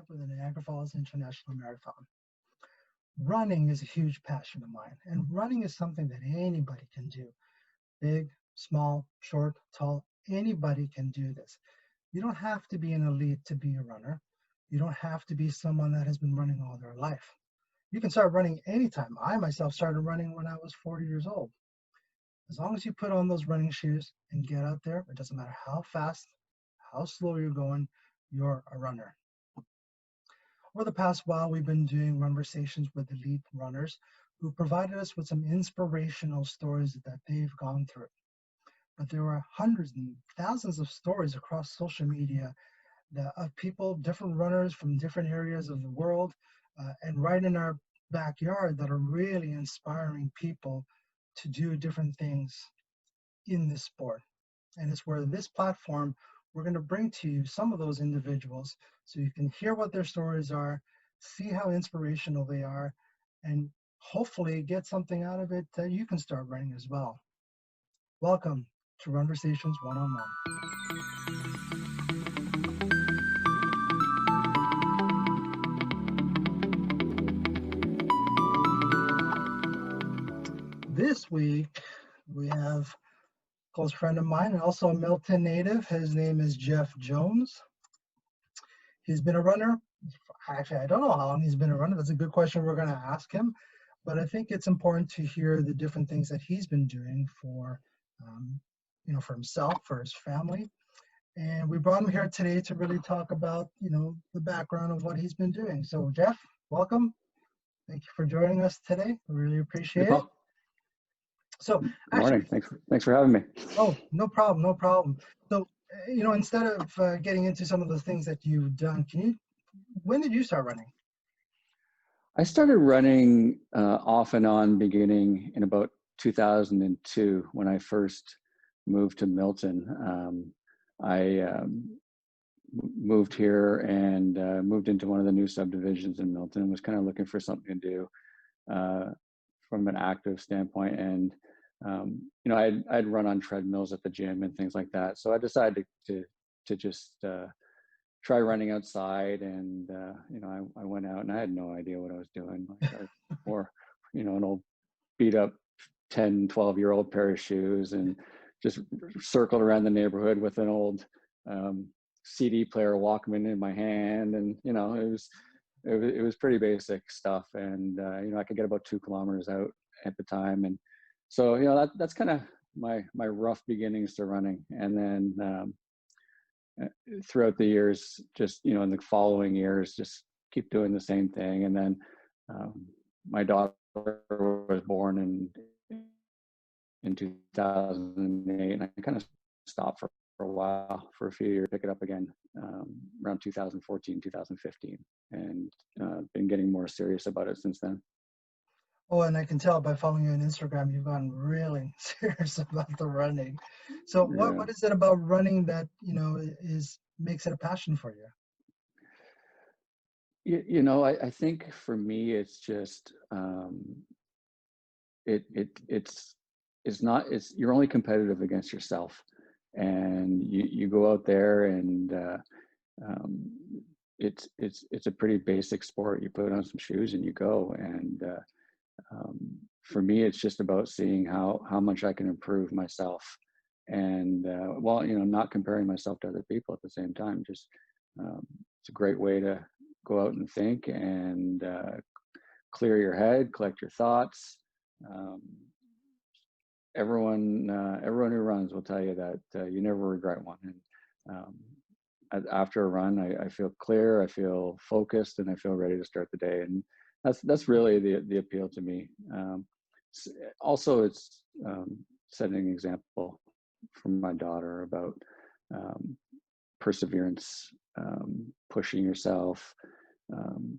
With the Niagara Falls International Marathon. Running is a huge passion of mine, and running is something that anybody can do. Big, small, short, tall, anybody can do this. You don't have to be an elite to be a runner. You don't have to be someone that has been running all their life. You can start running anytime. I myself started running when I was 40 years old. As long as you put on those running shoes and get out there, it doesn't matter how fast, how slow you're going, you're a runner. Over the past while, we've been doing Runversations with elite runners who provided us with some inspirational stories that they've gone through. But there were hundreds and thousands of stories across social media of people, different runners from different areas of the world, and right in our backyard that are really inspiring people to do different things in this sport. And it's where this platform, we're going to bring to you some of those individuals so you can hear what their stories are, see how inspirational they are, and hopefully get something out of it that you can start running as well. Welcome to Runversations One-on-One. This week, we have a close friend of mine and also a Milton native. His name is Jeff Jones. He's been a runner. Actually, I don't know how long he's been a runner. That's a good question we're going to ask him. But I think it's important to hear the different things that he's been doing for, for himself, for his family. And we brought him here today to really talk about, the background of what he's been doing. So, Jeff, welcome. Thank you for joining us today. I really appreciate it. So, morning. Thanks for having me. Oh, no problem. So, instead of getting into some of the things that you've done, when did you start running? I started running off and on beginning in about 2002 when I first moved to Milton. I moved here and moved into one of the new subdivisions in Milton and was kind of looking for something to do from an active standpoint. And I'd run on treadmills at the gym and things like that. So I decided to just try running outside, and I went out and I had no idea what I was doing. Or an old beat up 10, 12-year-old pair of shoes, and just circled around the neighborhood with an old CD player Walkman in my hand, and it was pretty basic stuff. And I could get about 2 kilometers out at the time, and so that's kind of my rough beginnings to running. And then throughout the years, just in the following years, just keep doing the same thing. And then my daughter was born in 2008, and I kind of stopped for a while, for a few years, pick it up again around 2014, 2015, and been getting more serious about it since then. Oh, and I can tell by following you on Instagram, you've gotten really serious about the running. So what is it about running that, makes it a passion for you? I think for me, it's just, you're only competitive against yourself, and you go out there and it's a pretty basic sport. You put on some shoes and you go. And for me, it's just about seeing how much I can improve myself, and not comparing myself to other people at the same time. Just it's a great way to go out and think and clear your head, collect your thoughts. Everyone who runs will tell you that you never regret one. And after a run, I feel clear, I feel focused, and I feel ready to start the day. And that's really the appeal to me. Also, it's setting an example from my daughter about perseverance, pushing yourself,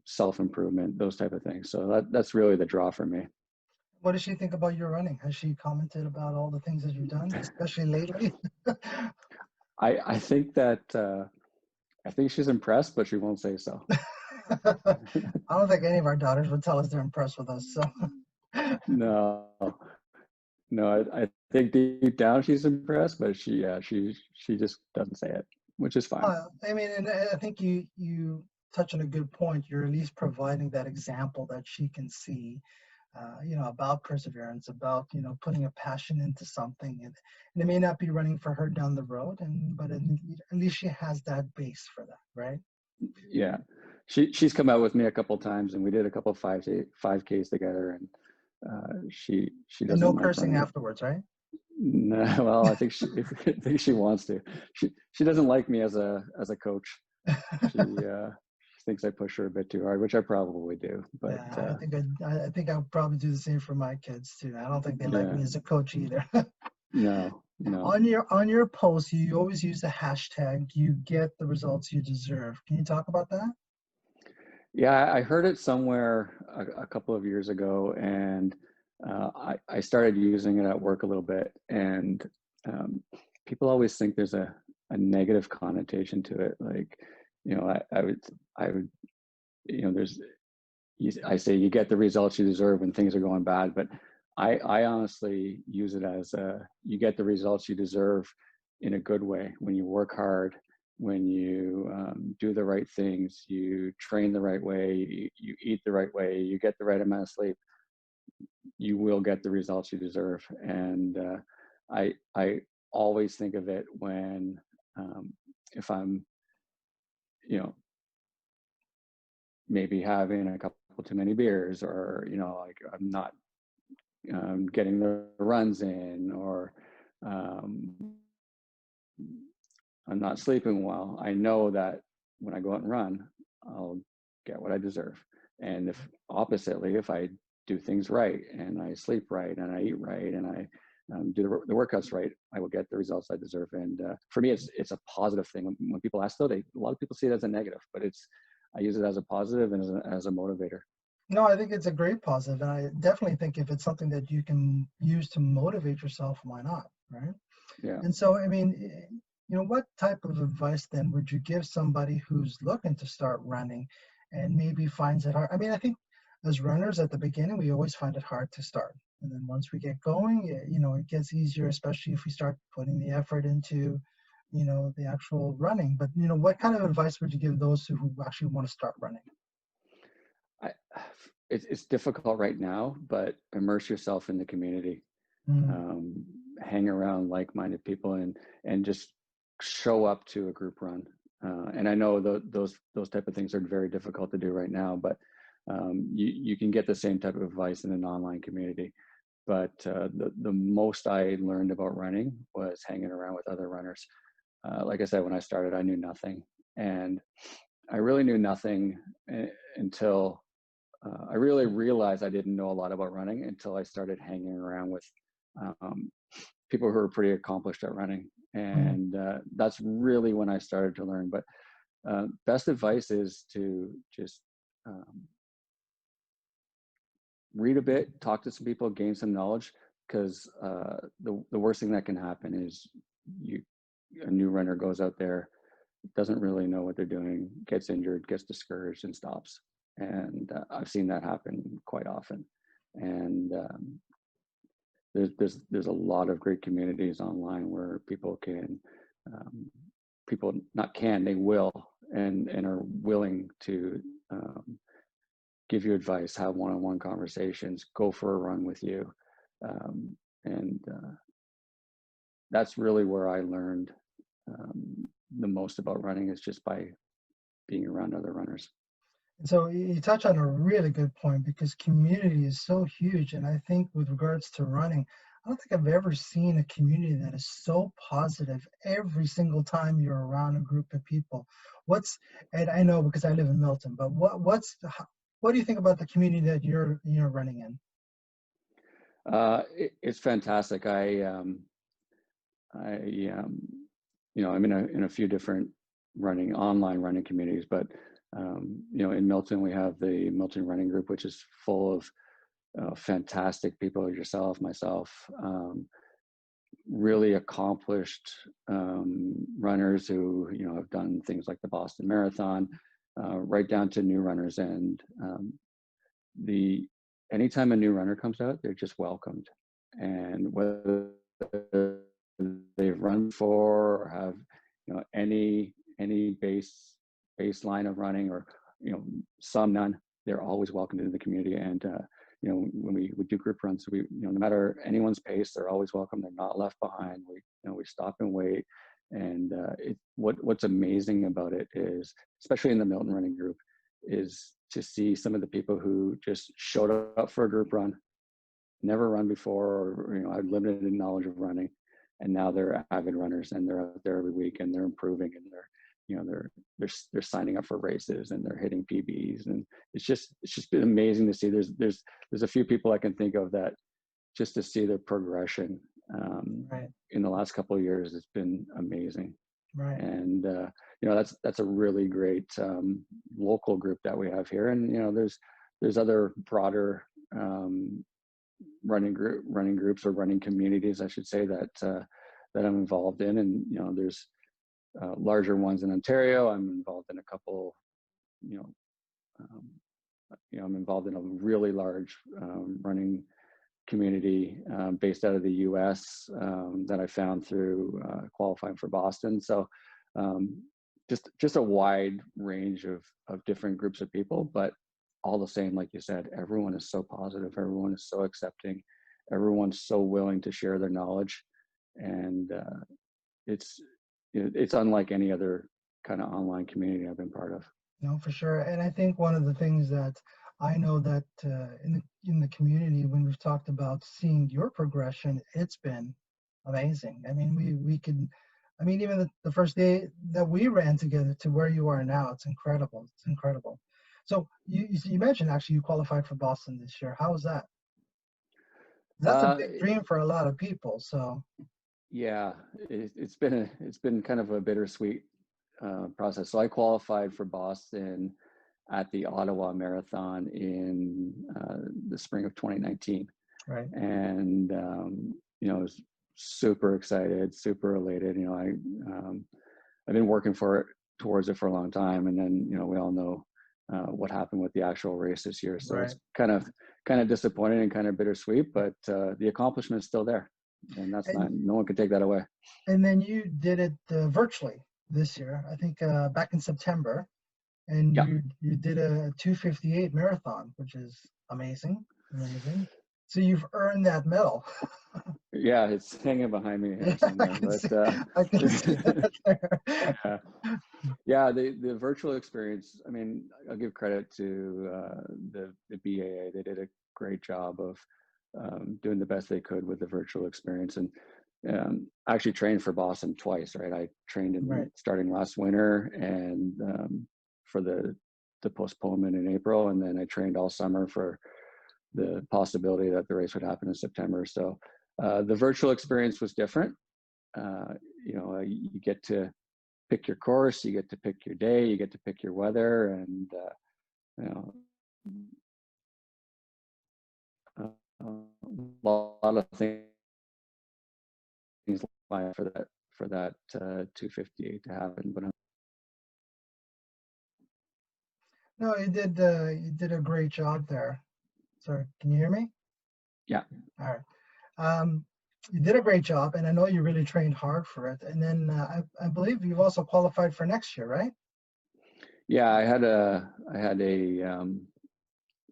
self-improvement, those type of things. So that's really the draw for me. What does she think about your running? Has she commented about all the things that you've done, especially lately? I think she's impressed, but she won't say so. I don't think any of our daughters would tell us they're impressed with us. So No, No, I think deep down she's impressed, but she just doesn't say it, which is fine. I mean, and I think you touch on a good point. You're at least providing that example that she can see, about perseverance, about putting a passion into something, and it may not be running for her down the road, but at least she has that base for that, right? Yeah, she's come out with me a couple times, and we did a couple 5Ks together, and she And no doesn't like cursing running. afterwards, right? No, well, I think I think she wants to. She doesn't like me as a coach. She thinks I push her a bit too hard, which I probably do. But Yeah, I think I'll probably do the same for my kids too. I don't think they like yeah, me as a coach either. no, no. On your post, you always use the hashtag "You get the results you deserve." Can you talk about that? Yeah, I heard it somewhere a couple of years ago, and I started using it at work a little bit. And um, people always think there's a negative connotation to it. Like, I would, there's, I say you get the results you deserve when things are going bad, but I honestly use it as you get the results you deserve in a good way. When you work hard, when you do the right things, you train the right way, you eat the right way, you get the right amount of sleep, you will get the results you deserve. And I always think of it when if I'm, you know, maybe having a couple too many beers, or like I'm not getting the runs in, or um, I'm not sleeping well. I know that when I go out and run, I'll get what I deserve. And if oppositely, if I do things right and I sleep right and I eat right and I do the workouts right, I will get the results I deserve. And for me, it's a positive thing. When people ask, though, a lot of people see it as a negative, but I use it as a positive and as a motivator. No, I think it's a great positive, and I definitely think if it's something that you can use to motivate yourself, why not, right? Yeah. And so, I mean, what type of advice then would you give somebody who's looking to start running and maybe finds it hard? I mean, I think as runners at the beginning, we always find it hard to start. And then once we get going, it gets easier, especially if we start putting the effort into, the actual running. But, what kind of advice would you give those who actually want to start running? I, it's difficult right now, but immerse yourself in the community. Mm, um, Hang around like-minded people, and just show up to a group run. And I know those type of things are very difficult to do right now, but you can get the same type of advice in an online community. But the most I learned about running was hanging around with other runners. Like I said, when I started, I knew nothing, and I really knew nothing until I really realized I didn't know a lot about running until I started hanging around with um, people who are pretty accomplished at running. mm. And that's really when I started to learn. But best advice is to just um, read a bit, talk to some people, gain some knowledge, because the worst thing that can happen is a new runner goes out there, doesn't really know what they're doing, gets injured, gets discouraged, and stops. And I've seen that happen quite often. And there's a lot of great communities online where people can people not can, they will, and are willing to give you advice, have one-on-one conversations, go for a run with you. And that's really where I learned the most about running, is just by being around other runners. So you touch on a really good point because community is so huge. And I think with regards to running, I don't think I've ever seen a community that is so positive every single time you're around a group of people. And I know because I live in Milton, but what do you think about the community that you're running in? It's fantastic. I I'm in a few different online running communities, but in Milton we have the Milton Running Group, which is full of fantastic people, yourself, myself, really accomplished runners who have done things like the Boston Marathon, right down to new runners. And the anytime a new runner comes out, they're just welcomed. and whether they've run before or have, any baseline of running, or some none, they're always welcomed into the community. And when we would do group runs, we no matter anyone's pace, they're always welcome. They're not left behind. We stop and wait. And what's amazing about it is, especially in the Milton running group, is to see some of the people who just showed up for a group run, never run before, or had limited knowledge of running, and now they're avid runners, and they're out there every week, and they're improving, and they're signing up for races, and they're hitting PBs. And it's just been amazing to see. There's a few people I can think of that, just to see their progression Right. in the last couple of years, it's been amazing. Right. And that's a really great local group that we have here. And there's other broader running groups, or running communities, I should say, that I'm involved in. And there's larger ones in Ontario. I'm involved in a couple. I'm involved in a really large running community based out of the U.S. That I found through qualifying for Boston. So just a wide range of different groups of people, but all the same, like you said, everyone is so positive, everyone is so accepting, everyone's so willing to share their knowledge. And it's unlike any other kind of online community I've been part of. No, for sure. And I think one of the things that I know that in the community, when we've talked about seeing your progression, it's been amazing. I mean, we could, I mean, even the first day that we ran together to where you are now, it's incredible. It's incredible. So you mentioned actually you qualified for Boston this year. How was that? That's a big dream for a lot of people. So yeah, it's been kind of a bittersweet process. So I qualified for Boston at the Ottawa Marathon in the spring of 2019. Right. And I was super excited, super elated. I've been working towards it for a long time, and then we all know what happened with the actual race this year. So Right. it's kind of disappointing and kind of bittersweet, but the accomplishment is still there, and no one can take that away. And then you did it virtually this year, I think back in September, and Yeah. you did a 2:58 marathon, which is amazing. So you've earned that medal. Yeah, it's hanging behind me here somewhere. I can see that there. Yeah, the virtual experience, I mean, I'll give credit to the BAA. They did a great job of doing the best they could with the virtual experience. And I actually trained for Boston twice, right? I trained starting last winter, and for the postponement in April, and then I trained all summer for the possibility that the race would happen in September. So the virtual experience was different. You get to pick your course, you get to pick your day, you get to pick your weather, and a lot of things for that 2:58 to happen. But No, you did a great job there. Sorry, can you hear me? Yeah. All right. You did a great job, and I know you really trained hard for it. And then I believe you've also qualified for next year, right? Yeah, I had a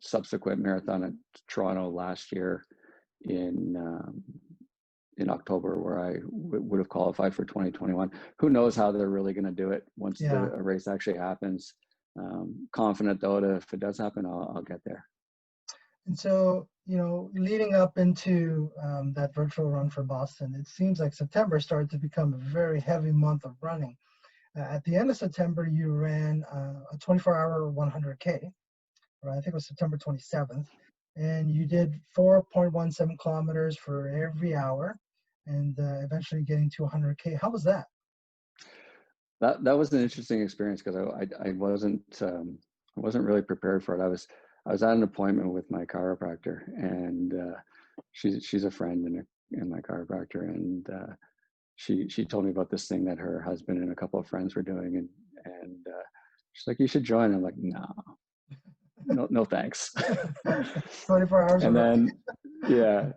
subsequent marathon at Toronto last year in October, where I would have qualified for 2021. Who knows how they're really going to do it once the race actually happens. Confident though that if it does happen, I'll get there. And so, leading up into that virtual run for Boston, it seems like September started to become a very heavy month of running. At the end of September, you ran a 24-hour 100K, right? I think it was September 27th. And you did 4.17 kilometers for every hour, and eventually getting to 100K. How was that? That was an interesting experience, because I wasn't really prepared for it. I was at an appointment with my chiropractor, and she's a friend and my chiropractor, and she told me about this thing that her husband and a couple of friends were doing, and she's like, "You should join." I'm like, no thanks. 24 hours. And then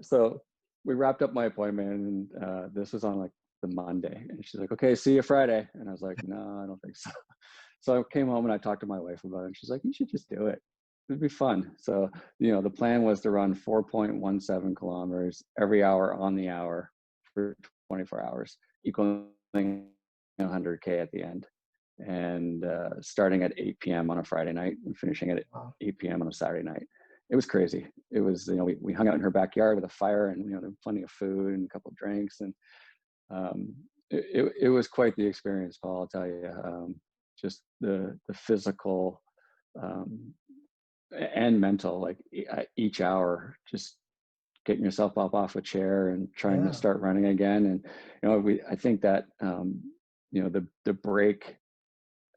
so we wrapped up my appointment, and this was on like the Monday, and she's like, "Okay, see you Friday." And I was like, "No, I don't think so." So I came home and I talked to my wife about it, and she's like, "You should just do it. It'd be fun." So, the plan was to run 4.17 kilometers every hour on the hour for 24 hours, equaling 100K at the end, and starting at 8 p.m. on a Friday night and finishing at Wow. 8 p.m. on a Saturday night. It was crazy. It was, we hung out in her backyard with a fire, and there was plenty of food and a couple of drinks, and it was quite the experience, Paul. I'll tell you, just the physical and mental, like each hour, just getting yourself up off a chair and trying to Yeah. start running again. And I think that the break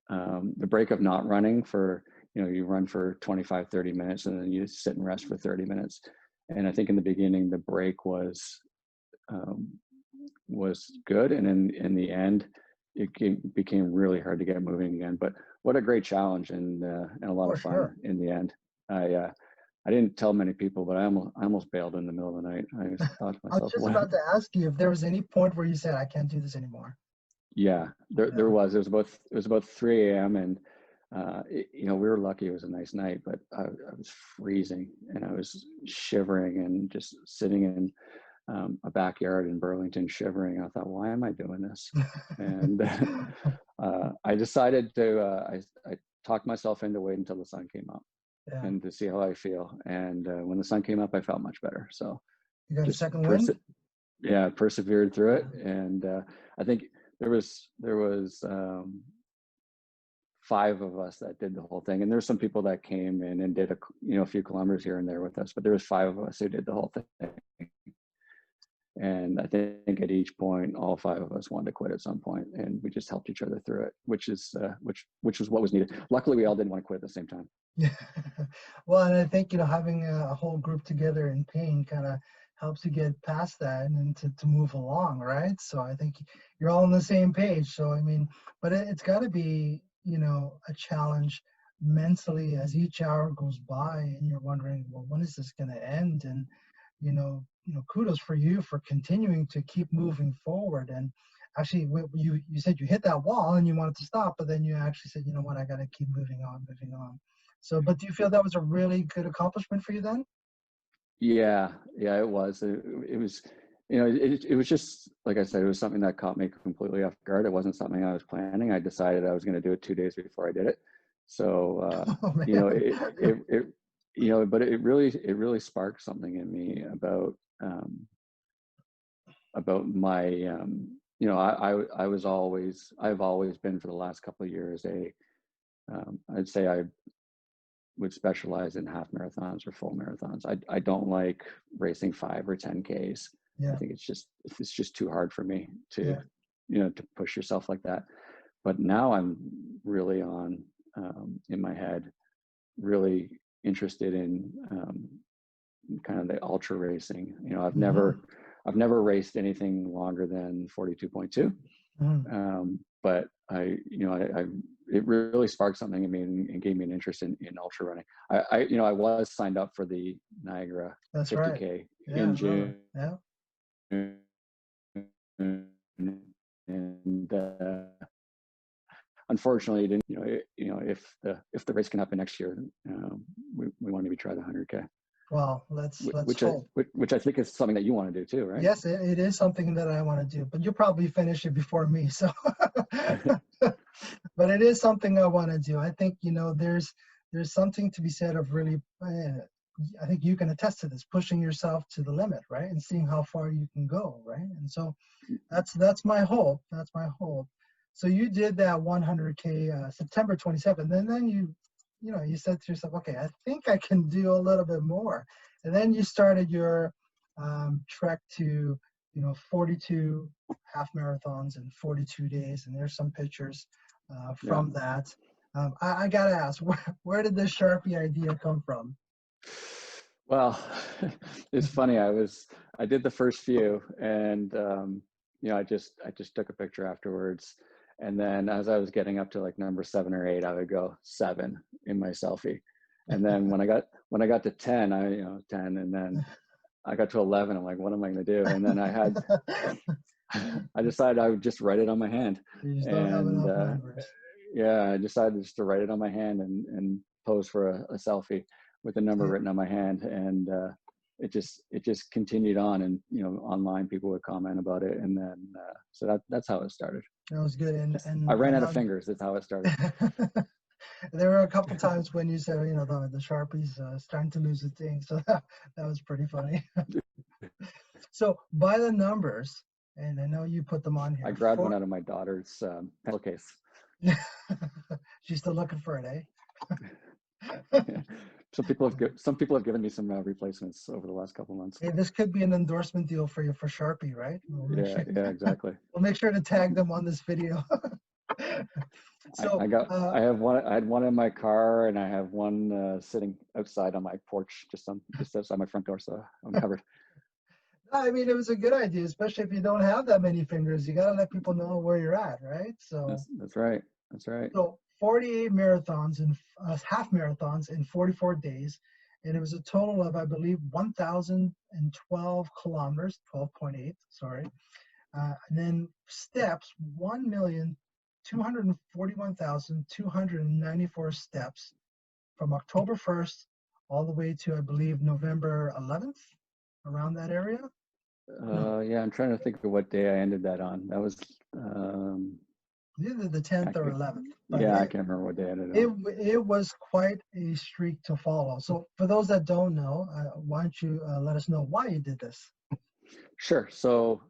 of not running for, you run for 25, 30 minutes, and then you sit and rest for 30 minutes. And I think in the beginning, the break was good. And in the end, it became really hard to get moving again. But what a great challenge, and a lot For of fun sure. in the end. I didn't tell many people, but I almost bailed in the middle of the night. I just thought to I was myself, just what? about to ask you if there was any point where you said, I can't do this anymore. Yeah, there Yeah. was. It was about 3 a.m. and we were lucky. It was a nice night, but I was freezing and I was shivering and just sitting in a backyard in Burlington shivering. I thought, why am I doing this? And I decided I talked myself into waiting until the sun came up Yeah. and to see how I feel. And when the sun came up, I felt much better. So You got a just second wind? persevered through it. Yeah. And I think there was 5 of us that did the whole thing, and there's some people that came in and did a few kilometers here and there with us, but there was 5 of us who did the whole thing. And I think at each point, all 5 of us wanted to quit at some point, and we just helped each other through it, which was what was needed. Luckily, we all didn't want to quit at the same time. Yeah. Well, and I think, having a whole group together in pain kind of helps you get past that and to move along, right? So I think you're all on the same page. So, I mean, but it's got to be, a challenge mentally as each hour goes by and you're wondering, well, when is this going to end? And, kudos for you for continuing to keep moving forward. And actually, you said you hit that wall and you wanted to stop, but then you actually said, you know what, I got to keep moving on, moving on. So, but do you feel that was a really good accomplishment for you then? Yeah, it was. It was, it was just, like I said, it was something that caught me completely off guard. It wasn't something I was planning. I decided I was going to do it 2 days before I did it. So, Oh man. but it really sparked something in me about my, I've always been for the last couple of years I'd say I would specialize in half marathons or full marathons. I don't like racing 5 or 10Ks. I Yeah. think it's just too hard for me to, Yeah. to push yourself like that. But now I'm really on, in my head, really interested in kind of the ultra racing. I've never raced anything longer than 42.2. But it really sparked something in me and gave me an interest in ultra running. I was signed up for the Niagara That's right. 50K Yeah, I in remember. June. Yeah. And unfortunately, didn't. If the race can happen next year, we want to maybe try the 100K. Well, let's hope. Which I think is something that you want to do too, right? Yes, it is something that I want to do, but you'll probably finish it before me. So, but it is something I want to do. I think, there's something to be said of really, I think you can attest to this, pushing yourself to the limit, right? And seeing how far you can go, right? And so that's my hope. That's my hope. So you did that 100K September 27th, and then you said to yourself, okay, I think I can do a little bit more. And then you started your trek to 42 half marathons in 42 days, and there's some pictures from that. I gotta ask, where did this Sharpie idea come from? Well, it's funny. I did the first few, and I just took a picture afterwards, and then as I was getting up to like number 7 or 8, I would go 7 in my selfie, and then when I got to 10, 10, and then I got to 11. I'm like, what am I going to do? And then I decided I would just write it on my hand. You just don't have And enough numbers. yeah, I decided just to write it on my hand and pose for a selfie with the number written on my hand. And it just continued on, and online people would comment about it, and then so that's how it started. That was good. And I ran I out know of fingers. That's how it started. there were a couple times when you said, the Sharpie's starting to lose its ink. So that was pretty funny. So by the numbers, and I know you put them on here. I grabbed one out of my daughter's pencil case. She's still looking for it, eh? Yeah. Some people have given me some replacements over the last couple months. Hey, this could be an endorsement deal for you for Sharpie, right? Yeah, exactly. We'll make sure to tag them on this video. So I had one in my car, and I have one sitting outside on my porch, just outside my front door, so I'm covered. I mean, it was a good idea, especially if you don't have that many fingers. You got to let people know where you're at, right? So that's right. That's right. So 48 marathons and half marathons in 44 days, and it was a total of, I believe, 1,012 kilometers, 12.8, sorry. And then steps, 1,241,294 steps from October 1st all the way to, I believe, November 11th, around that area. Yeah, I'm trying to think of what day I ended that on. That was either the 10th or 11th. Yeah, I can't remember what day I ended on. It was quite a streak to follow. So for those that don't know, why don't you let us know why you did this? Sure. So,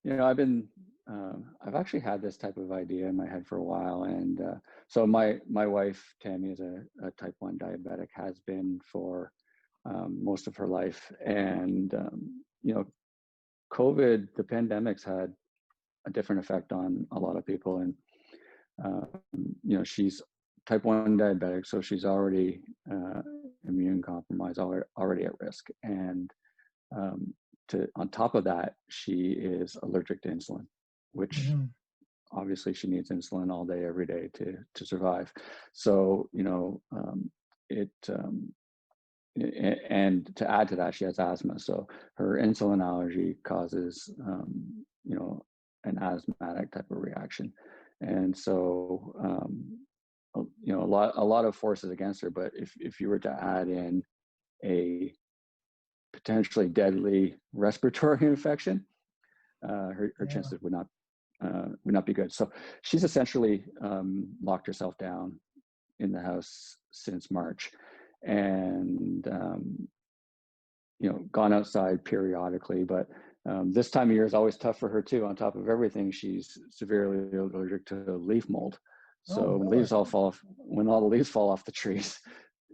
I've actually had this type of idea in my head for a while. And so my wife, Tammy, is a type 1 diabetic, has been for most of her life. And, COVID, the pandemic's had a different effect on a lot of people. And, she's type 1 diabetic, so she's already immune compromised, already at risk. And on top of that, she is allergic to insulin, which obviously she needs insulin all day, every day to survive. So, and to add to that, she has asthma. So her insulin allergy causes, an asthmatic type of reaction. And so, a lot of forces against her. But if you were to add in a potentially deadly respiratory infection, her chances would not be good. So she's essentially locked herself down in the house since March, and gone outside periodically. But this time of year is always tough for her too. On top of everything, she's severely allergic to leaf mold. So when all the leaves fall off the trees,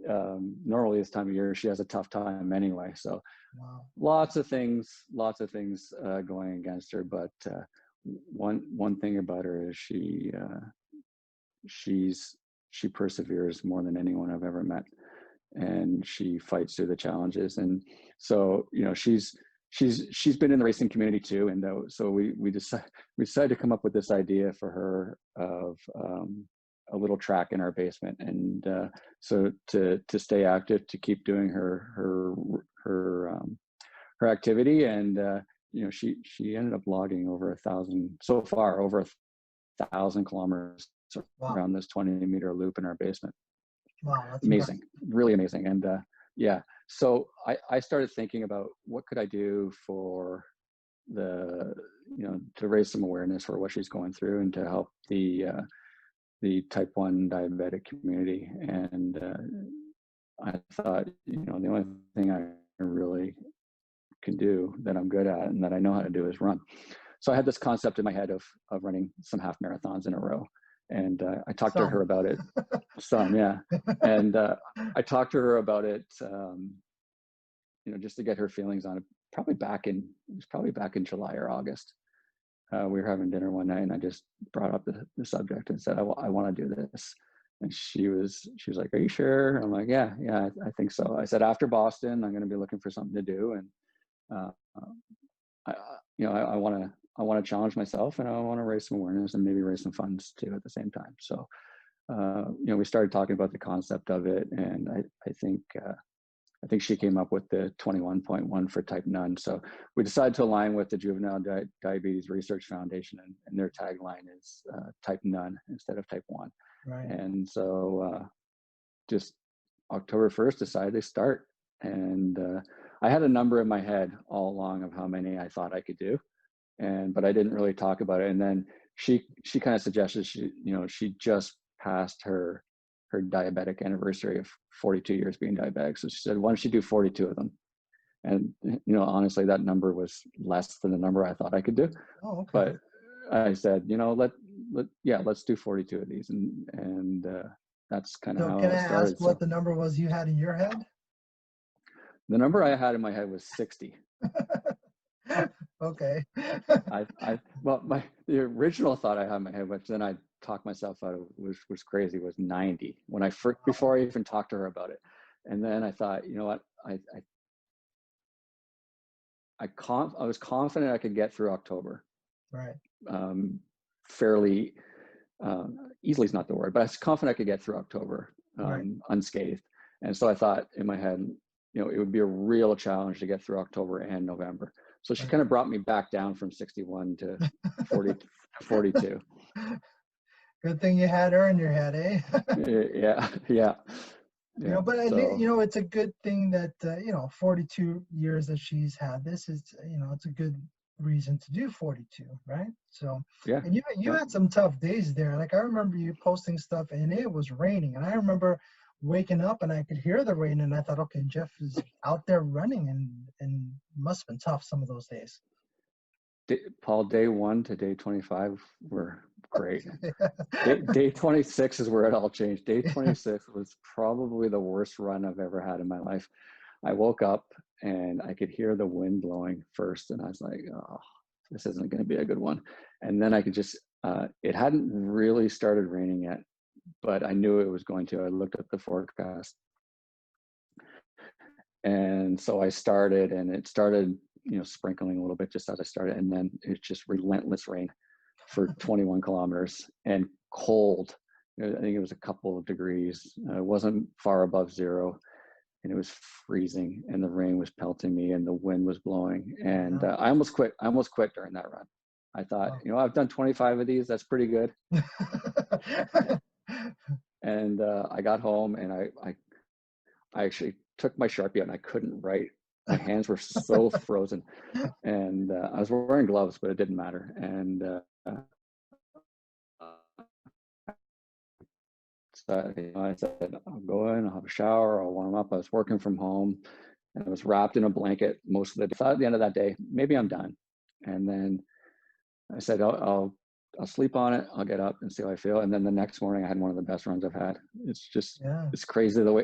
normally this time of year she has a tough time anyway. So lots of things going against her. But one thing about her is she perseveres more than anyone I've ever met, and she fights through the challenges. And so she's been in the racing community too, and so we decided to come up with this idea for her of a little track in our basement, and so to stay active, to keep doing her activity. And she ended up logging over 1,000 kilometers around this 20-meter loop in our basement. Wow, that's amazing, really amazing. And so I started thinking about what could I do for to raise some awareness for what she's going through, and to help the type 1 diabetic community. And I thought, the only thing I really can do, that I'm good at and that I know how to do, is run. So I had this concept in my head of running some half marathons in a row. And I talked to her about it. Yeah. And I talked to her about it, just to get her feelings on it. It was probably back in July or August. We were having dinner one night, and I just brought up the subject and said, I want to do this. And she was like, "Are you sure?" I'm like, yeah, I think so. I said, after Boston, I'm going to be looking for something to do. And I want to challenge myself, and I want to raise some awareness and maybe raise some funds too at the same time. So, we started talking about the concept of it, and I think I think she came up with the 21.1 for type none. So we decided to align with the Juvenile Diabetes Research Foundation, and their tagline is type none instead of type 1. Right. And so just October 1st, decided to start. And I had a number in my head all along of how many I thought I could do, but I didn't really talk about it. And then she kind of suggested she just passed her diabetic anniversary of 42 years being diabetic. So she said, why don't you do 42 of them? And honestly, that number was less than the number I thought I could do. Oh, okay. But I said, let's do 42 of these, and that's kind of So how can it I started. ask what the number was you had in your head? The number I had in my head was 60. Okay. The original thought I had in my head, which then I talked myself out of, was crazy, was 90 when before I even talked to her about it. And then I thought, you know what, I was confident I could get through October. Right. Fairly easily is not the word, but I was confident I could get through October unscathed. And so I thought in my head, it would be a real challenge to get through October and November. So she kind of brought me back down from 61 to 40 to 42. Good thing you had her in your head, eh? Yeah. But it's a good thing that 42 years that she's had this is it's a good reason to do 42, right? So yeah. And you had some tough days there. Like I remember you posting stuff and it was raining, and I remember waking up and I could hear the rain, and I thought, okay, Jeff is out there running, and must have been tough some of those days. Paul, day 1 to day 25 were great. Day 26 is where it all changed. Day 26 was probably the worst run I've ever had in my life. I woke up and I could hear the wind blowing first, and I was like, oh, this isn't going to be a good one. And then I could just, it hadn't really started raining yet, but I knew it was going to. I looked at the forecast. And so I started, and it started, sprinkling a little bit just as I started. And then it's just relentless rain for 21 kilometers and cold. I think it was a couple of degrees. It wasn't far above zero, and it was freezing, and the rain was pelting me and the wind was blowing. And I almost quit. I almost quit during that run. I thought, I've done 25 of these. That's pretty good. And I got home, and I actually took my Sharpie out, and I couldn't write. My hands were so frozen, and I was wearing gloves, but it didn't matter. And so I said, I'll go in, I'll have a shower, I'll warm up. I was working from home, and I was wrapped in a blanket most of the day. I thought at the end of that day, maybe I'm done. And then I said, I'll sleep on it. I'll get up and see how I feel. And then the next morning, I had one of the best runs I've had. It's just, it's crazy the way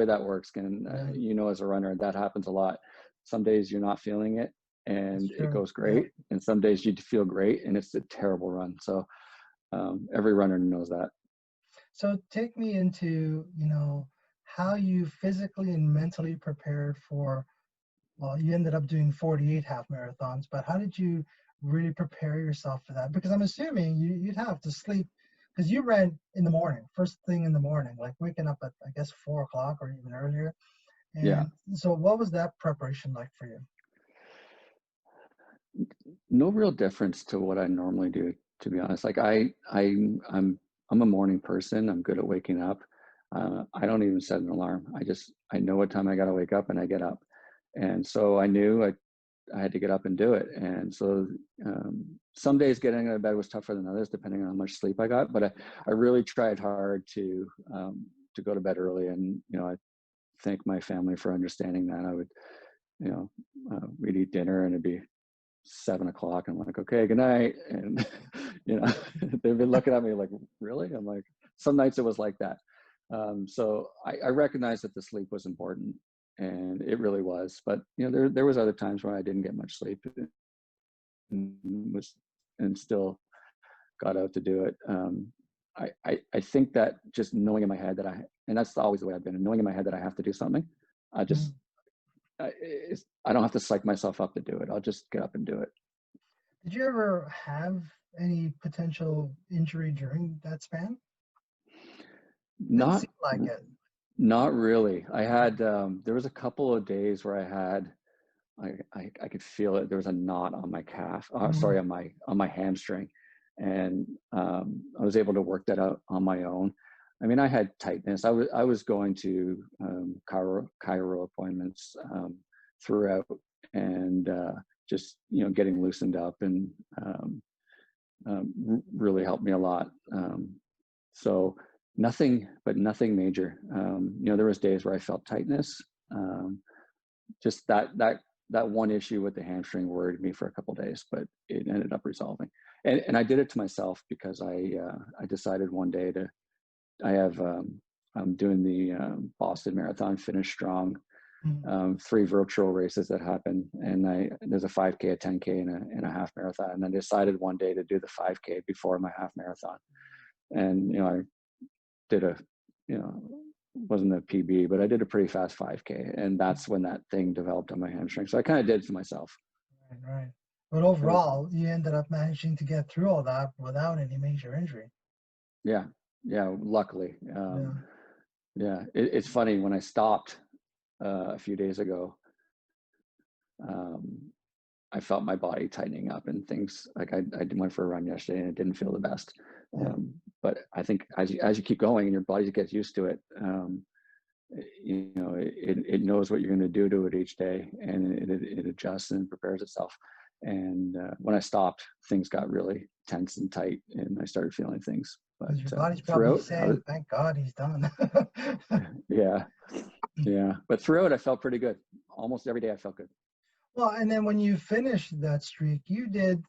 that works. And as a runner, that happens a lot. Some days you're not feeling it, and it goes great. And some days you feel great, and it's a terrible run. So every runner knows that. So take me into, how you physically and mentally prepared for, well, you ended up doing 48 half marathons, but how did you really prepare yourself for that? Because I'm assuming you'd have to sleep, because you ran in the morning, first thing in the morning, like waking up at, I guess, 4 o'clock or even earlier. And so what was that preparation like for you? No real difference to what I normally do, to be honest. Like I'm a morning person. I'm good at waking up. I don't even set an alarm. I know what time I got to wake up, and I get up. And so I knew I had to get up and do it. And so some days getting out of bed was tougher than others, depending on how much sleep I got. But I really tried hard to go to bed early. And, I thank my family for understanding that. I would, we'd eat dinner, and it'd be 7 o'clock. I'm like, okay, good night. And, they've been looking at me like, really? I'm like, some nights it was like that. So I recognized that the sleep was important, and it really was. But, there was other times where I didn't get much sleep and still got out to do it. I think that just knowing in my head that and that's always the way I've been, knowing in my head that I have to do something, I don't have to psych myself up to do it. I'll just get up and do it. Did you ever have any potential injury during that span? Didn't seem like it. Not really. I had, there was a couple of days where I could feel it. There was a knot on my calf, sorry, Mm, on my hamstring. And I was able to work that out on my own. I mean, I had tightness. I was going to chiro appointments throughout, and just, getting loosened up, and really helped me a lot. So nothing major. There was days where I felt tightness. Just that one issue with the hamstring worried me for a couple of days, but it ended up resolving. And I did it to myself because I decided one day I'm doing the Boston Marathon, finish strong. mm. 3 virtual races that happen, and there's a 5K, a 10K, and a half marathon. And I decided one day to do the 5K before my half marathon. And I did wasn't a PB, but I did a pretty fast 5K, and that's when that thing developed on my hamstring. So I kind of did it to myself. Right, right. But It was, overall, you ended up managing to get through all that without any major injury. yeah, yeah. Luckily, Yeah. yeah. It's funny, when I stopped a few days ago, um, I felt my body tightening up and things. Like I went for a run yesterday and it didn't feel the best. Yeah. But I think as you keep going and your body gets used to it, it knows what you're going to do to it each day, and it adjusts and prepares itself. And when I stopped, things got really tense and tight, and I started feeling things. But Because your body's probably throughout, saying, thank God he's done. yeah, yeah. But throughout, I felt pretty good. Almost every day, I felt good. Well, and then when you finished that streak, you did,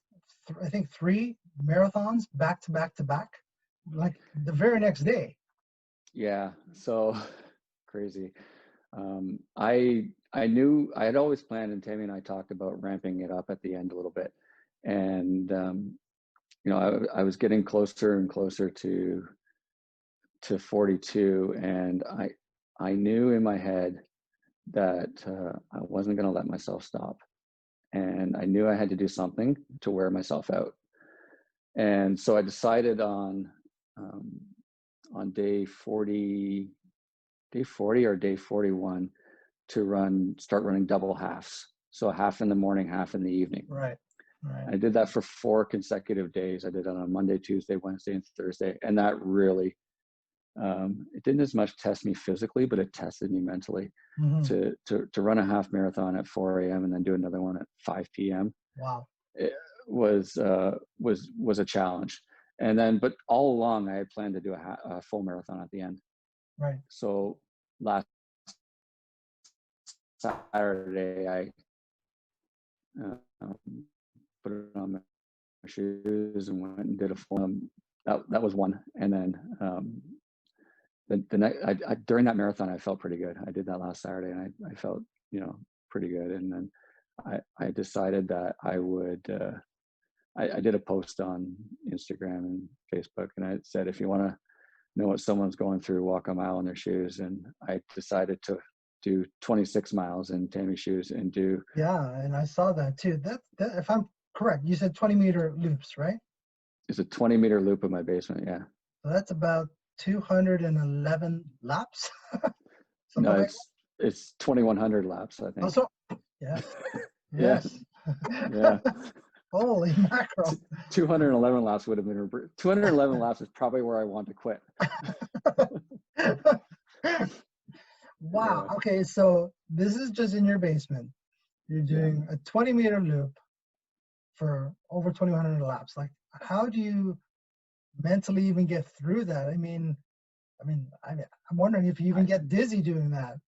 I think, 3 marathons back to back to back, like the very next day. Yeah. So crazy. I knew I had always planned, and Tammy and I talked about ramping it up at the end a little bit, and I was getting closer and closer to 42, and I knew in my head that I wasn't going to let myself stop, and I knew I had to do something to wear myself out. And so I decided on day 40 or day 41 to start running double halves. So half in the morning, half in the evening. Right. Right. I did that for 4 consecutive days. I did it on Monday, Tuesday, Wednesday, and Thursday. And that really, it didn't as much test me physically, but it tested me mentally. Mm-hmm. To run a half marathon at 4 a.m. and then do another one at 5 p.m. Wow. It was a challenge. And then, but all along, I had planned to do a full marathon at the end. Right. So last Saturday, I put it on my shoes and went and did a full. That was one, and then the next during that marathon, I felt pretty good. I did that last Saturday, and I felt pretty good. And then I decided that I would. I did a post on Instagram and Facebook, and I said, if you want to know what someone's going through, walk a mile in their shoes. And I decided to do 26 miles in Tammy's shoes and do. Yeah, and I saw that too. That if I'm correct, you said 20-meter loops, right? It's a 20-meter loop in my basement. Yeah. So that's about 211 laps, something No, like it's 2,100 laps, I that. Oh, think. so yes, Yeah. yes. Yeah. Holy mackerel! 211 laps would have been 211 laps is probably where I want to quit. Wow. Yeah. Okay, so this is just in your basement. You're doing a 20-meter loop for over 2,100 laps. Like, how do you mentally even get through that? I'm wondering if you even get dizzy doing that.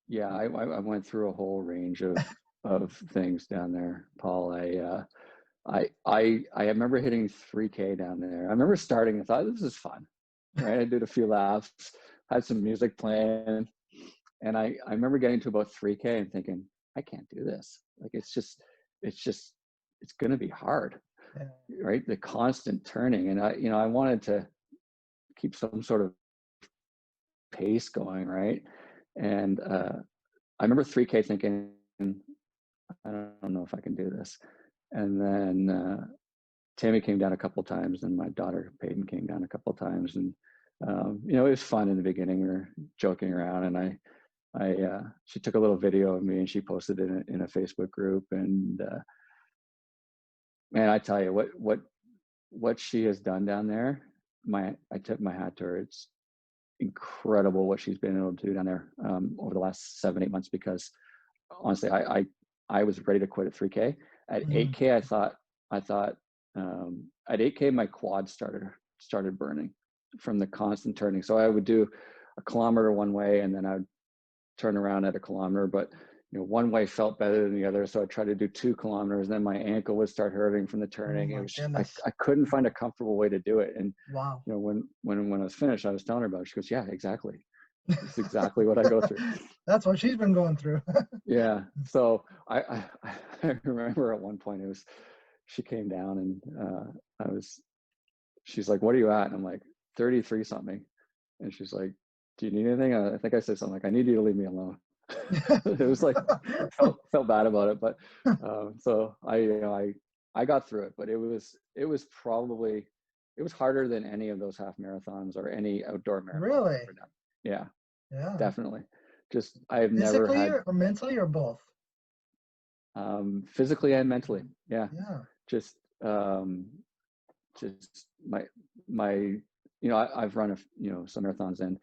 Yeah, I went through a whole range of things down there, Paul. I remember hitting 3K down there. I remember starting and thought, this is fun, right? I did a few laps, had some music playing, and I remember getting to about 3K and thinking, I can't do this. Like it's going to be hard, Yeah. right? The constant turning, and I wanted to keep some sort of pace going, right? And I remember 3K thinking, I don't know if I can do this. And then Tammy came down a couple of times, and my daughter Peyton came down a couple of times, and You know, it was fun in the beginning. We were joking around, and she took a little video of me and she posted it in a Facebook group. And man, I tell you what she has done down there. I tip my hat to her. It's incredible what she's been able to do down there over the last 7-8 months. Because honestly, I was ready to quit at 3K. At 8K, I thought at 8K my quads started burning from the constant turning. So I would do a kilometer one way, and then I would turn around at a kilometer, but you know, one way felt better than the other. So I tried to do 2 kilometers, then my ankle would start hurting from the turning. Oh It my was goodness. I couldn't find a comfortable way to do it. And Wow. you know, when I was finished, I was telling her about it. She goes, "Yeah, exactly. It's exactly what I go through." That's what she's been going through. Yeah. So I remember at one point she came down, and she's like, "What are you at?" And I'm like, 33 something. And she's like, "Do you need anything?" I think I said something like, "I need you to leave me alone." It was like, felt bad about it, but so I got through it. But it was harder than any of those half marathons or any outdoor marathon I've Really? ever done. Yeah, Yeah. definitely. Just I've never Physically had or mentally or both? physically and mentally. Yeah, Yeah. just just my you know, I've run some marathons, and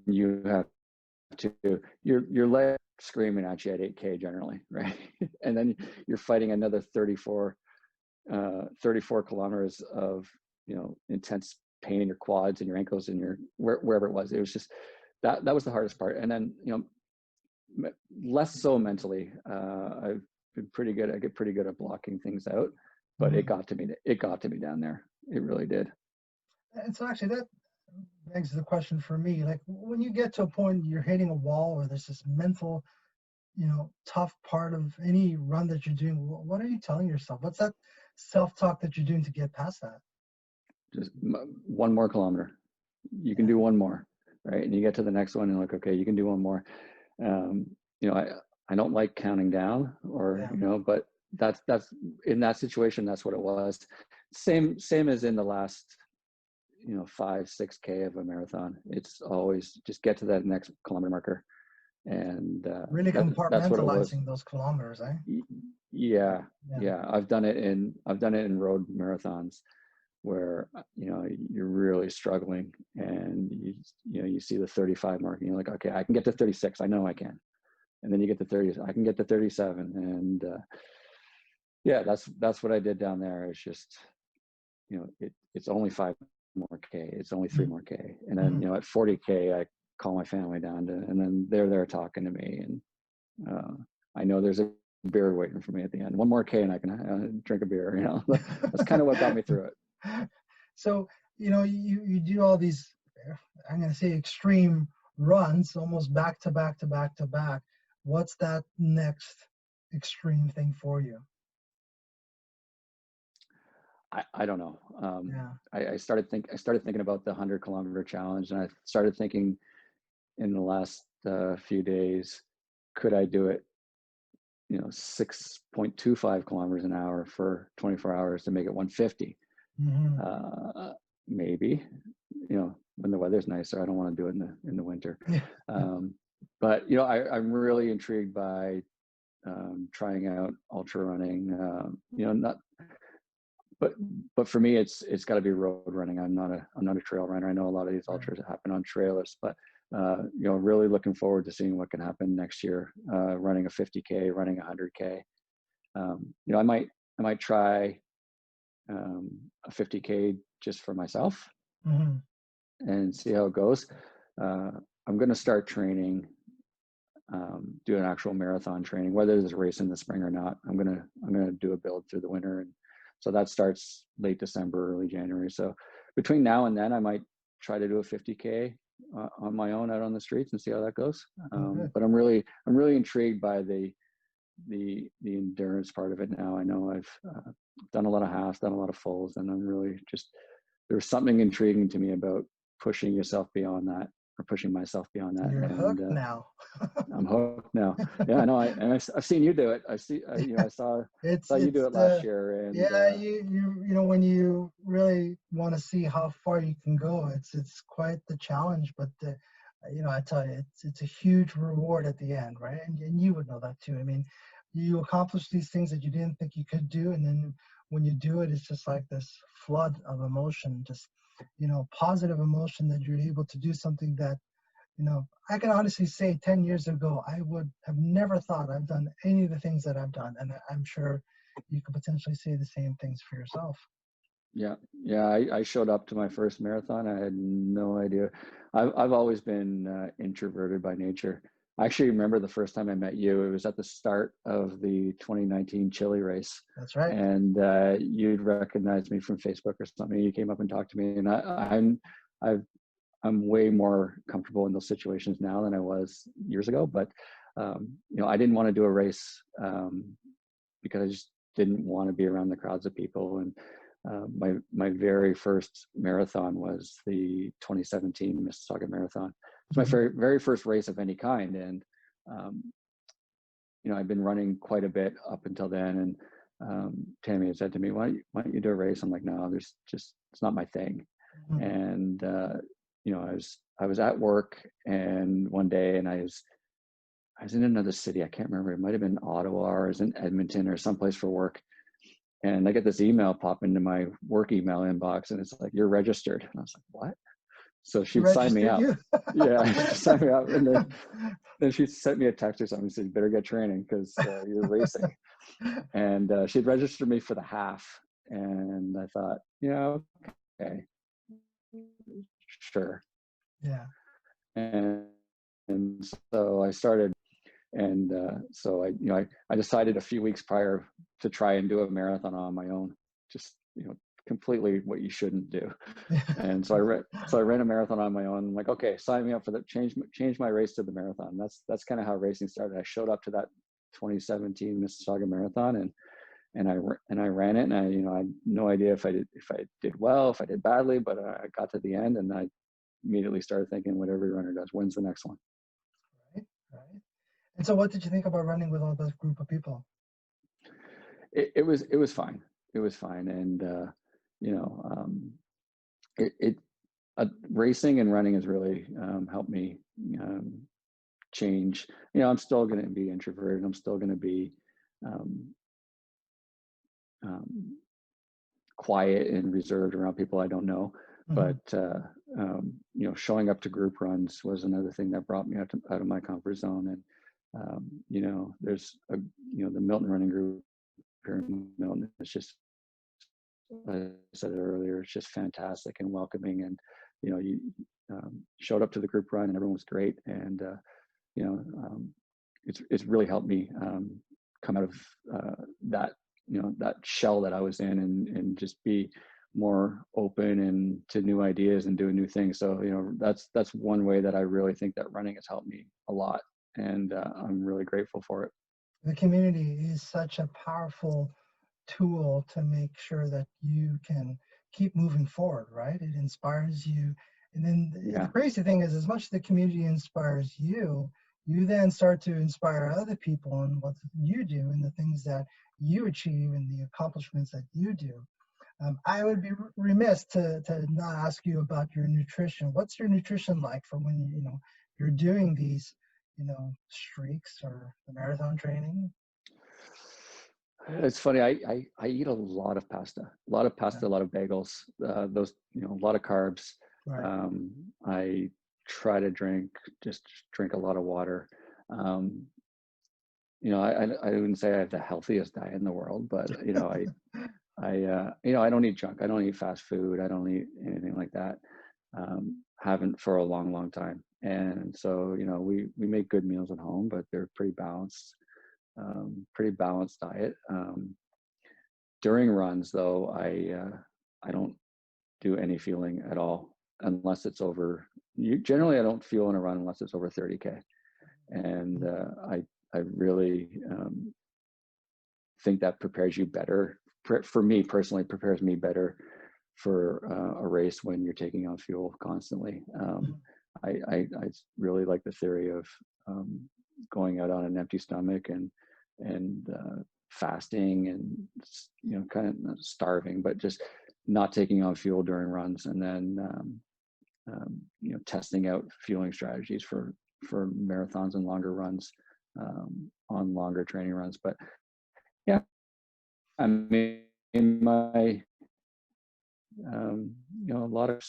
you have to your leg screaming at you at 8K generally, right? And then you're fighting another 34 kilometers of intense pain in your quads and your ankles and your wherever it was. It was just that was the hardest part. And then less so mentally. I've been pretty good. I get pretty good at blocking things out, but it got to me. It got to me down there. It really did. And so actually that begs the question for me, like when you get to a point you're hitting a wall or there's this mental, tough part of any run that you're doing, what are you telling yourself? What's that self-talk that you're doing to get past that? Just one more kilometer. You can do one more, right? And you get to the next one and like, okay, you can do one more. I don't like counting down but that's in that situation, that's what it was. Same as in the last 5-6K of a marathon. It's always just get to that next kilometer marker, and really that's what it was. Compartmentalizing those kilometers, eh? Yeah. I've done it in road marathons where you're really struggling, and you see the 35 mark and you're like, okay, I can get to 36. I know I can. And then you get to 30. I can get to 37, and that's what I did down there. It's just it's only 5 more K. It's only 3 more K. And then at 40K, I call my family down and then they're there talking to me, and I know there's a beer waiting for me at the end. 1 more K and I can drink a beer. That's kind of what got me through it. So you do all these, I'm going to say, extreme runs, almost back to back to back to back. What's that next extreme thing for you? I don't know. I started thinking about the 100-kilometer challenge, and I started thinking in the last few days, could I do it 6.25 kilometers an hour for 24 hours to make it 150? Maybe, when the weather's nicer. I don't want to do it in the winter. But I'm really intrigued by trying out ultra running. But for me, it's got to be road running. I'm not a trail runner. I know a lot of these ultras happen on trailers, but really looking forward to seeing what can happen next year. Running a 50K, running 100K. I might try a 50K just for myself and see how it goes. I'm going to start training, doing actual marathon training, whether there's a race in the spring or not. I'm gonna do a build through the winter, and so that starts late December, early January. So between now and then, I might try to do a 50K on my own out on the streets and see how that goes. But I'm really intrigued by the endurance part of it now. I know I've done a lot of halves, done a lot of fulls, and I'm really there's something intriguing to me about pushing yourself beyond that. pushing myself beyond that. You're And hooked now. I'm hooked now. Yeah, I know. I've seen you do it. I saw you do It's it last year, and yeah, you know, when you really want to see how far you can go, it's quite the challenge. But you know, I tell you, it's a huge reward at the end, right? And you would know that too. I mean, you accomplish these things that you didn't think you could do, and then when you do it, it's just like this flood of emotion, just, you know, positive emotion that you're able to do something that, you know, I can honestly say 10 years ago, I would have never thought I've done any of the things that I've done. And I'm sure you could potentially say the same things for yourself. yeah, yeah. I showed up to my first marathon. I had no idea. I've always been introverted by nature. I actually remember the first time I met you. It was at the start of the 2019 Chile race, That's right. and you'd recognized me from Facebook or something. You came up and talked to me, and I'm way more comfortable in those situations now than I was years ago. But you know, I didn't want to do a race because I just didn't want to be around the crowds of people. And my very first marathon was the 2017 Mississauga Marathon. It's my very first race of any kind, and you know, I've been running quite a bit up until then. And Tammy had said to me, why don't you do a race? I'm like, no, it's not my thing. Mhm. And you know, I was at work, and one day, and I was in another city. I can't remember. It might have been Ottawa, or I was in Edmonton or someplace for work. And I get this email pop into my work email inbox, and it's like, you're registered. And I was like, what? So She she'd signed me registered up. you? Yeah, she signed me up. And then she sent me a text or something and said, you better get training because you're racing. And she'd registered me for the half. And I thought, yeah, okay, sure. Yeah. And so I started. And so I decided a few weeks prior to try and do a marathon on my own, just, you know, completely what you shouldn't do. And so I ran a marathon on my own. I'm like, okay, sign me up for that. Change my race to the marathon. That's kind of how racing started. I showed up to that 2017 Mississauga Marathon, and I ran it, and I had no idea if I did well, if I did badly, but I got to the end, and I immediately started thinking, what every runner does, when's the next one? Right, right. And so what did you think about running with all this group of people? It was fine. It was fine. And you know, racing and running has really helped me change. You know, I'm still going to be introverted. I'm still going to be um, um, quiet and reserved around people I don't know. Mhm. But you know, showing up to group runs was another thing that brought me out of my comfort zone. And you know, there's the Milton running group here in Milton. It's just, I said it earlier, it's just fantastic and welcoming. And you know, you showed up to the group run, and everyone was great. And you know, it's really helped me come out of that, you know, that shell that I was in, and just be more open and to new ideas and doing new things. So you know, that's one way that I really think that running has helped me a lot, and I'm really grateful for it. The community is such a powerful tool to make sure that you can keep moving forward, right? It inspires you. And then the Yeah, crazy thing is, as much as the community inspires you, you then start to inspire other people in what you do and the things that you achieve and the accomplishments that you do. I would be remiss to not ask you about your nutrition. What's your nutrition like for when you know you're doing these, you know, streaks or the marathon training? it's funny. I eat a lot of pasta, Yeah, a lot of bagels, those, you know, a lot of carbs. right. I try to drink a lot of water. Um, you know, I wouldn't say I have the healthiest diet in the world, but you know, you know, I don't eat junk. I don't eat fast food. I don't eat anything like that. Haven't for a long time. And so, you know, we make good meals at home, but they're pretty balanced diet. During runs, though, I don't do any fueling at all unless it's over. Generally, I don't fuel in a run unless it's over 30K, and I really think that prepares you better. For me personally, prepares me better for a race when you're taking on fuel constantly. I really like the theory of going out on an empty stomach and fasting and, you know, kind of not starving, but just not taking on fuel during runs, and then you know, testing out fueling strategies for marathons and longer runs, on longer training runs. But yeah, I mean, in my you know, a lot of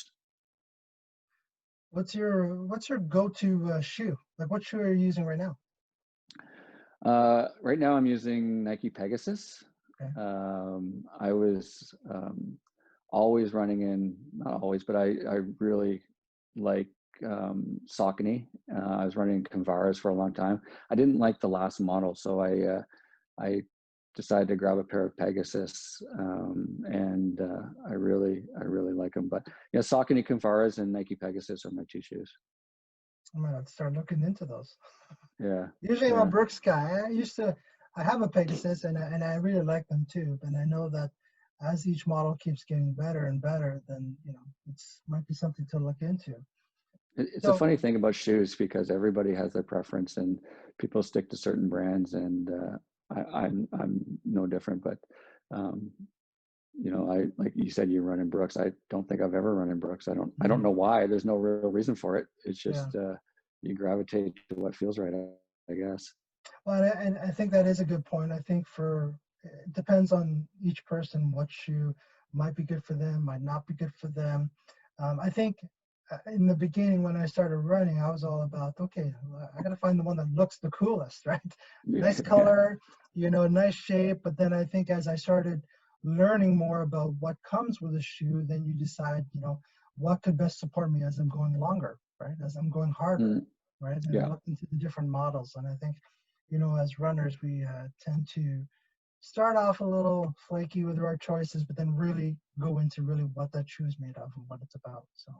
What's your go-to shoe? Like, what shoe are you using right now? right now I'm using Nike Pegasus. Okay. I was always running in, not always, but I really like Saucony. I was running Convaras for a long time. I didn't like the last model, so I decided to grab a pair of Pegasus, and I really like them. But yeah, Saucony Convaras and Nike Pegasus are my two shoes. I'm gonna start looking into those. Yeah. Usually I'm a Yeah. Brooks guy. I have a Pegasus, and I really like them too. And I know that as each model keeps getting better and better, then, you know, it's might be something to look into. It's a So funny thing about shoes because everybody has their preference and people stick to certain brands, and I'm no different. But you know, I, like you said, you run in Brooks. I don't think I've ever run in Brooks. I don't know why. There's no real reason for it. It's yeah. just you gravitate to what feels right, I guess. Well, and I think that is a good point. I think it depends on each person what shoe might be good for them, might not be good for them. I think in the beginning when I started running, I was all about, okay, I got to find the one that looks the coolest, right? Yeah. Nice color, you know, nice shape. But then I think as I started learning more about what comes with a shoe, then you decide, you know, what could best support me as I'm going longer, right? As I'm going harder, right? And I Yeah. looked into the different models, and I think, you know, as runners, we tend to start off a little flaky with our choices, but then really go into really what that shoe is made of and what it's about. So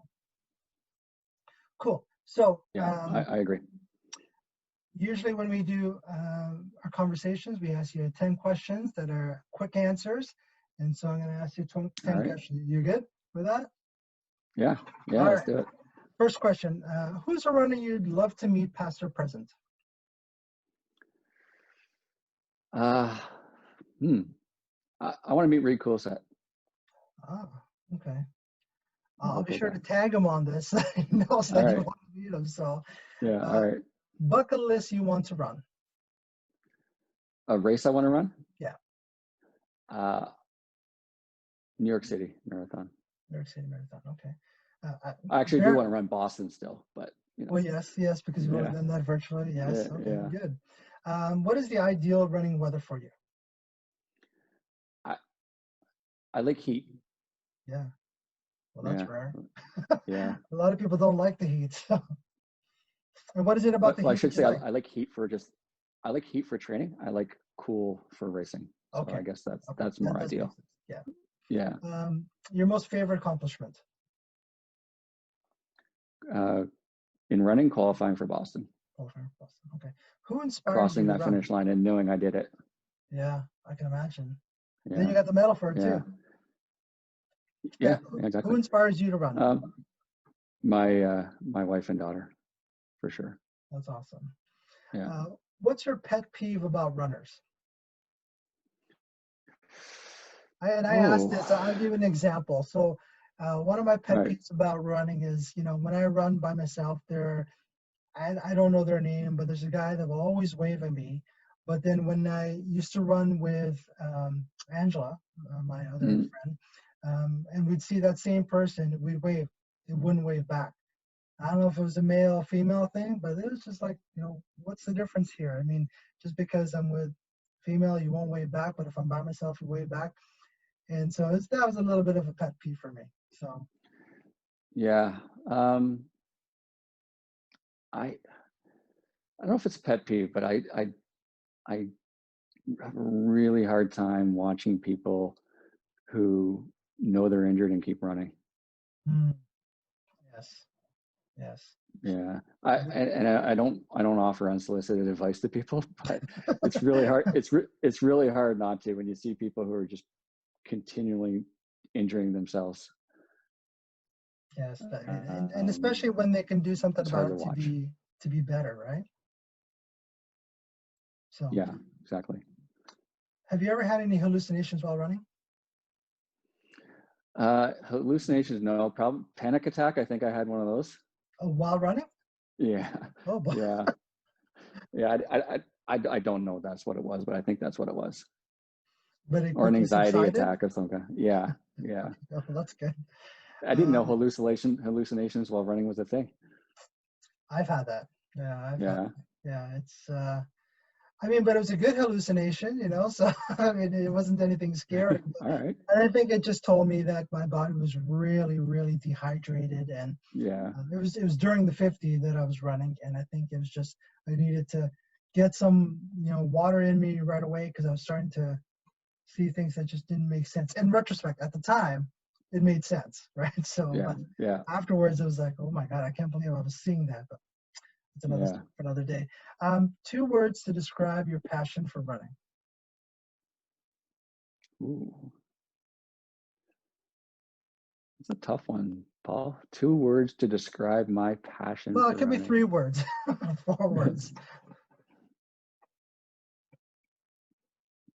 cool. So Yeah, I agree. usually when we do our conversations, we ask you 10 questions that are quick answers. And so I'm going to ask you 10 questions. You good with that? Yeah, All let's right. do it. First question, who's a runner you'd love to meet, past or present? I want to meet Reed Coolset. Ah, okay. I'll be sure to tag him on this. He knows that you want to meet him. So yeah, all right. Bucket list you want to run? A race I want to run? Yeah. New York City Marathon. New York City Marathon, okay. I actually do want to run Boston still, but you know. Well, yes, because you've only done that virtually. Yes, okay, good. What is the ideal running weather for you? I like heat. Yeah. Well, that's rare. Yeah. A lot of people don't like the heat. So. And what is it about the heat? I should say I like heat for training. I like cool for racing. So okay. I guess that's more ideal. Yeah. Yeah. Your most favorite accomplishment? In running, qualifying for Boston. Qualifying for Boston. Okay. Who inspired Crossing you to that finish line and knowing I did it. Yeah, I can imagine. Yeah. Then you got the medal for it too. Yeah, exactly. Who inspires you to run? My wife and daughter, for sure. That's awesome. Yeah. What's your pet peeve about runners? I asked this. I'll give you an example. So one of my pet peeves about running is, you know, when I run by myself, I don't know their name, but there's a guy that will always wave at me. But then when I used to run with Angela, my other friend, and we'd see that same person, we'd wave, it wouldn't wave back. I don't know if it was a male or female thing, but it was just like, you know, what's the difference here? I mean, just because I'm with female, you won't wave back, but if I'm by myself, you wave back. And so that was a little bit of a pet peeve for me. So. Yeah. I don't know if it's a pet peeve, but I have a really hard time watching people who know they're injured and keep running. Yes. Yes. Yeah. I don't offer unsolicited advice to people, but it's really hard. It's really hard not to when you see people who are just continually injuring themselves. Yes, and especially when they can do something It's hard about to it watch. to be better, right? So, Yeah, exactly. have you ever had any hallucinations while running? Hallucinations, no. Problem. Panic attack. I think I had one of those. Oh, while running? Yeah, Oh, boy. yeah, yeah. I don't know that's what it was, but I think that's what it was, But it or an quickly anxiety subsided? attack of some kind. Yeah, yeah. Oh, that's good. I didn't know Um, hallucinations while running was a thing. I've had that. Yeah. Yeah, it's, I mean, but it was a good hallucination, you know, so I mean, it wasn't anything scary. All right. And I think it just told me that my body was really, really dehydrated, and Yeah. it was during the 50 that I was running, and I think it was just I needed to get some, you know, water in me right away because I was starting to see things that just didn't make sense. In retrospect, at the time, it made sense, right? So, Yeah. but Yeah. afterwards, it was like, oh my God, I can't believe I was seeing that. But it's another Yeah. story for another day. 2 words to describe your passion for running. Ooh, it's a tough one, Paul. 2 words to describe my passion Well, it for could be running. 3 words, 4 words.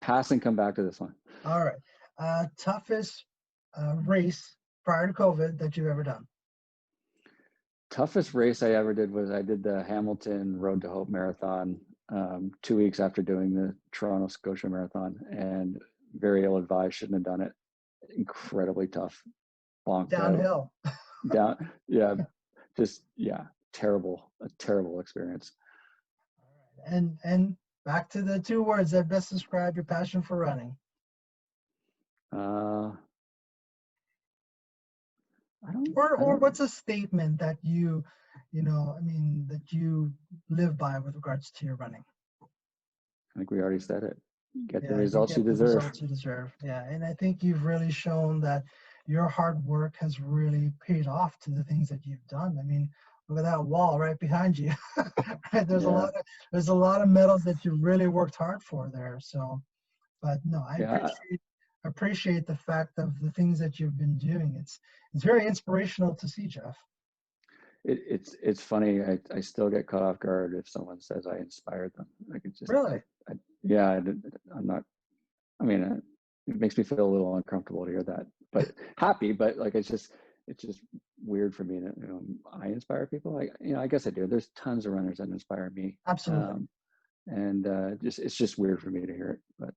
Pass and come back to this one. All right. Toughest race prior to COVID that you've ever done. Toughest race I ever did was I did the Hamilton Road to Hope Marathon 2 weeks after doing the Toronto Scotia Marathon, and very ill advised, shouldn't have done it. Incredibly tough, bonked out, Downhill. down. Yeah, just yeah, a terrible experience. And back to the 2 words that best describe your passion for running. Uh, I Or don't. what's a statement that you know, I mean, that you live by with regards to your running? I think we already said it. Get the Yeah, you results you get the deserve. results you deserve. Yeah, and I think you've really shown that your hard work has really paid off to the things that you've done. I mean, look at that wall right behind you. Right, Yeah, there's a lot of medals that you really worked hard for there. So, but no, I yeah. appreciate the fact of the things that you've been doing. It's very inspirational to see, Jeff. It's funny. I still get caught off guard if someone says I inspired them. Like it's just Really? yeah. I'm not. I mean, it makes me feel a little uncomfortable to hear that, but happy. But like it's just weird for me to I inspire people. I guess I do. There's tons of runners that inspire me. Absolutely. And just it's just weird for me to hear it, but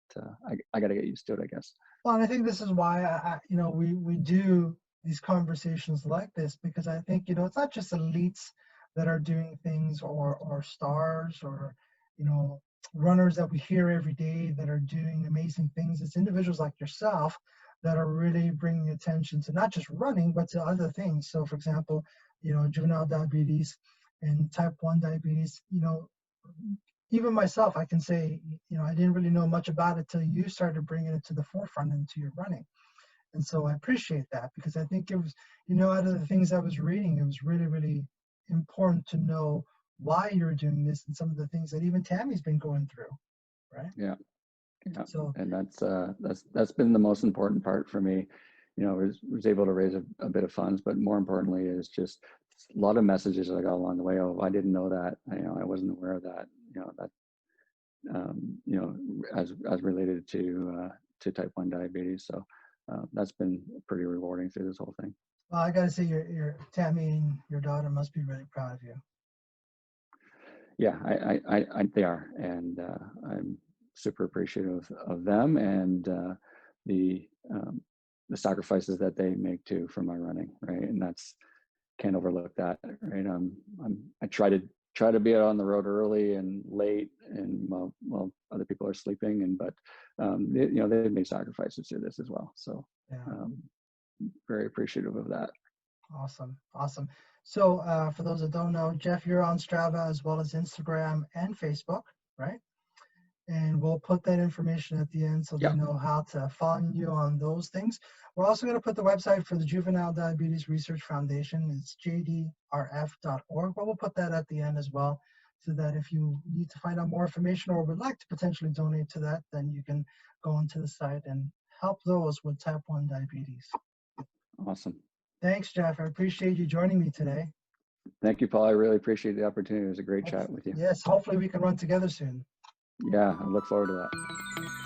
I got to get used to it, I guess. Well, and I think this is why you know, we do these conversations like this, because I think, you know, it's not just elites that are doing things, or stars, or, you know, runners that we hear every day that are doing amazing things. It's individuals like yourself that are really bringing attention to not just running but to other things. So, for example, you know, juvenile diabetes and type 1 diabetes, you know, even myself, I can say, you know, I didn't really know much about it till you started bringing it to the forefront into your running. And so I appreciate that, because I think it was, you know, out of the things I was reading, it was really, really important to know why you're doing this and some of the things that even Tammy's been going through, right? Yeah. Yeah, So, and that's been the most important part for me. Was able to raise a bit of funds, but more importantly is just a lot of messages I got along the way. Oh, I didn't know that. I wasn't aware of that. That as related to type 1 diabetes. So that's been pretty rewarding through this whole thing. well, I got to say, your Tammy and your daughter must be really proud of you. Yeah, they are, and I'm super appreciative of them and the sacrifices that they make too for my running, right? And that's can't overlook that, right? I try to be out on the road early and late, and while other people are sleeping, but they've made sacrifices through this as well. So Yeah. very appreciative of that. Awesome. Awesome. So for those that don't know, Jeff, you're on Strava as well as Instagram and Facebook, right? And we'll put that information at the end so they know how to find you on those things. We're also going to put the website for the Juvenile Diabetes Research Foundation. It's jdrf.org, but we'll put that at the end as well, so that if you need to find out more information or would like to potentially donate to that, then you can go onto the site and help those with type 1 diabetes. Awesome. Thanks, Jeff. I appreciate you joining me today. Thank you, Paul. I really appreciate the opportunity. It was a great chat with you. Yes, hopefully we can run together soon. Yeah, I look forward to that.